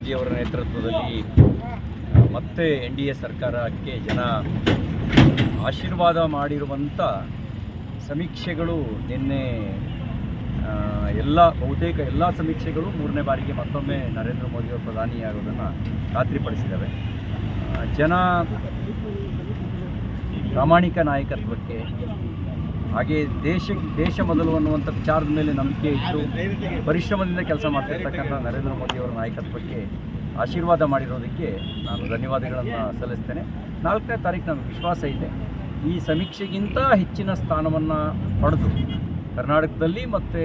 ಅವರ ನೇತೃತ್ವದಲ್ಲಿ ಮತ್ತೆ NDA ಸರ್ಕಾರಕ್ಕೆ ಜನ ಆಶೀರ್ವಾದ ಮಾಡಿರುವಂಥ ಸಮೀಕ್ಷೆಗಳು ನಿನ್ನೆ ಬಹುತೇಕ ಎಲ್ಲ ಸಮೀಕ್ಷೆಗಳು ಮೂರನೇ ಬಾರಿಗೆ ಮತ್ತೊಮ್ಮೆ ನರೇಂದ್ರ ಮೋದಿಯವರು ಪ್ರಧಾನಿಯಾಗೋದನ್ನು ಖಾತ್ರಿಪಡಿಸಿದ್ದಾವೆ. ಜನ ಪ್ರಾಮಾಣಿಕ ನಾಯಕತ್ವಕ್ಕೆ ಹಾಗೆ ದೇಶ ಮೊದಲು ಅನ್ನುವಂಥ ವಿಚಾರದ ಮೇಲೆ ನಂಬಿಕೆ ಇಟ್ಟು ಪರಿಶ್ರಮದಿಂದ ಕೆಲಸ ಮಾಡ್ತಿರ್ತಕ್ಕಂಥ ನರೇಂದ್ರ ಮೋದಿಯವರ ನಾಯಕತ್ವಕ್ಕೆ ಆಶೀರ್ವಾದ ಮಾಡಿರೋದಕ್ಕೆ ನಾನು ಧನ್ಯವಾದಗಳನ್ನು ಸಲ್ಲಿಸ್ತೇನೆ. 4ನೇ ತಾರೀಕು ನನಗೆ ವಿಶ್ವಾಸ ಇದೆ ಈ ಸಮೀಕ್ಷೆಗಿಂತ ಹೆಚ್ಚಿನ ಸ್ಥಾನವನ್ನು ಪಡೆದು ಕರ್ನಾಟಕದಲ್ಲಿ ಮತ್ತು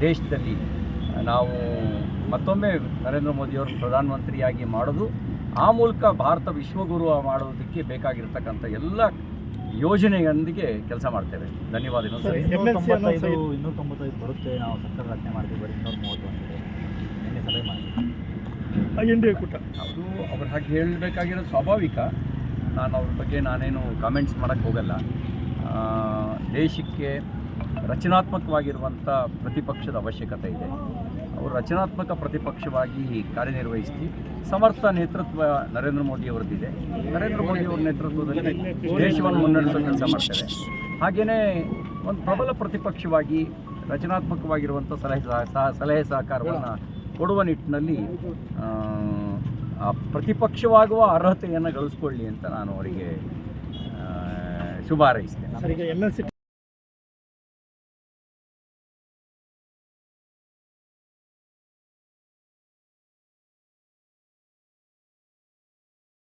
ದೇಶದಲ್ಲಿ ನಾವು ಮತ್ತೊಮ್ಮೆ ನರೇಂದ್ರ ಮೋದಿಯವರು ಪ್ರಧಾನಮಂತ್ರಿಯಾಗಿ ಮಾಡೋದು, ಆ ಮೂಲಕ ಭಾರತ ವಿಶ್ವಗುರು ಮಾಡೋದಕ್ಕೆ ಬೇಕಾಗಿರ್ತಕ್ಕಂಥ ಎಲ್ಲ ಯೋಜನೆಯೊಂದಿಗೆ ಕೆಲಸ ಮಾಡ್ತೇವೆ. ಧನ್ಯವಾದಗಳು ಸರ್. 295 ಬರುತ್ತೆ, ನಾವು ಸರ್ಕಾರ ರಚನೆ ಮಾಡ್ತೀವಿ, ಬರೀ 230 ನಿನ್ನೆ ಸಭೆ ಮಾಡಿ ಕೂಟ ಅದು ಅವ್ರು ಹಾಗೆ ಹೇಳಬೇಕಾಗಿರೋದು ಸ್ವಾಭಾವಿಕ. ನಾನು ಅವ್ರ ಬಗ್ಗೆ ನಾನೇನು ಕಾಮೆಂಟ್ಸ್ ಮಾಡೋಕ್ಕೆ ಹೋಗಲ್ಲ. ದೇಶಕ್ಕೆ ರಚನಾತ್ಮಕವಾಗಿರುವಂಥ ಪ್ರತಿಪಕ್ಷದ ಅವಶ್ಯಕತೆ ಇದೆ. ಅವರು ರಚನಾತ್ಮಕ ಪ್ರತಿಪಕ್ಷವಾಗಿ ಕಾರ್ಯನಿರ್ವಹಿಸಿ ಸಮರ್ಥ ನೇತೃತ್ವ ನರೇಂದ್ರ ಮೋದಿಯವರದ್ದಿದೆ. ನರೇಂದ್ರ ಮೋದಿಯವರ ನೇತೃತ್ವದಲ್ಲಿ ದೇಶವನ್ನು ಮುನ್ನಡೆಸೋ ಕೆಲಸ ಮಾಡ್ತಾರೆ. ಹಾಗೆಯೇ ಒಂದು ಪ್ರಬಲ ಪ್ರತಿಪಕ್ಷವಾಗಿ ರಚನಾತ್ಮಕವಾಗಿರುವಂಥ ಸಲಹೆ ಸಹಕಾರವನ್ನು ಕೊಡುವ ನಿಟ್ಟಿನಲ್ಲಿ ಪ್ರತಿಪಕ್ಷವಾಗುವ ಅರ್ಹತೆಯನ್ನು ಗಳಿಸ್ಕೊಳ್ಳಿ ಅಂತ ನಾನು ಅವರಿಗೆ ಶುಭ ಹಾರೈಸ್ತೇನೆ.